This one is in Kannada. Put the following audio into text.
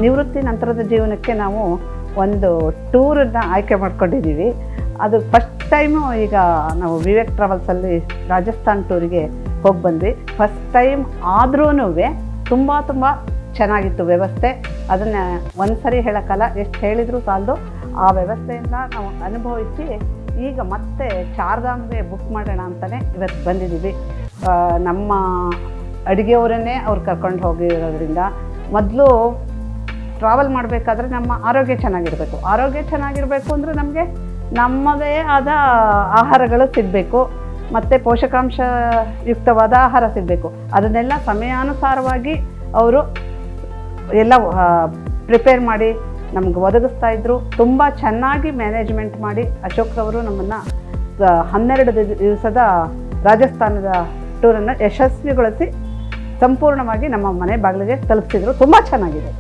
ನಿವೃತ್ತಿ ನಂತರದ ಜೀವನಕ್ಕೆ ನಾವು ಒಂದು ಟೂರನ್ನು ಆಯ್ಕೆ ಮಾಡ್ಕೊಂಡಿದ್ದೀವಿ. ಅದು ಫಸ್ಟ್ ಟೈಮು ಈಗ ನಾವು ವಿವೇಕ್ ಟ್ರಾವೆಲ್ಸಲ್ಲಿ ರಾಜಸ್ಥಾನ್ ಟೂರಿಗೆ ಹೋಗಿ ಬಂದ್ವಿ. ಫಸ್ಟ್ ಟೈಮ್ ಆದ್ರೂ ತುಂಬ ಚೆನ್ನಾಗಿತ್ತು ವ್ಯವಸ್ಥೆ. ಅದನ್ನು ಒಂದು ಸರಿ ಹೇಳೋಕ್ಕಲ್ಲ, ಎಷ್ಟು ಹೇಳಿದರೂ ಸಾಲದು. ಆ ವ್ಯವಸ್ಥೆಯಿಂದ ನಾವು ಅನುಭವಿಸಿ ಈಗ ಮತ್ತೆ ಚಾರ್ಧಾಮ್ಗೆ ಬುಕ್ ಮಾಡೋಣ ಅಂತಲೇ ಇವತ್ತು ಬಂದಿದ್ದೀವಿ. ನಮ್ಮ ಅಡುಗೆಯವರನ್ನೇ ಅವ್ರು ಕರ್ಕೊಂಡು ಹೋಗಿರೋದ್ರಿಂದ ಮೊದಲು ಟ್ರಾವೆಲ್ ಮಾಡಬೇಕಾದ್ರೆ ನಮ್ಮ ಆರೋಗ್ಯ ಚೆನ್ನಾಗಿರಬೇಕು ಅಂದರೆ ನಮಗೆ ನಮ್ಮದೇ ಆದ ಆಹಾರಗಳು ಸಿಗಬೇಕು, ಮತ್ತು ಪೋಷಕಾಂಶಯುಕ್ತವಾದ ಆಹಾರ ಸಿಗಬೇಕು. ಅದನ್ನೆಲ್ಲ ಸಮಯಾನುಸಾರವಾಗಿ ಅವರು ಎಲ್ಲ ಪ್ರಿಪೇರ್ ಮಾಡಿ ನಮ್ಗೆ ಒದಗಿಸ್ತಾಯಿದ್ರು. ತುಂಬ ಚೆನ್ನಾಗಿ ಮ್ಯಾನೇಜ್ಮೆಂಟ್ ಮಾಡಿ ಅಶೋಕ್ರವರು ನಮ್ಮನ್ನು 12 ದಿವಸದ ರಾಜಸ್ಥಾನದ ಟೂರನ್ನು ಯಶಸ್ವಿಗೊಳಿಸಿ ಸಂಪೂರ್ಣವಾಗಿ ನಮ್ಮ ಮನೆ ಬಾಗಿಲಿಗೆ ತಲುಪಿಸಿದ್ರು. ತುಂಬ ಚೆನ್ನಾಗಿದೆ.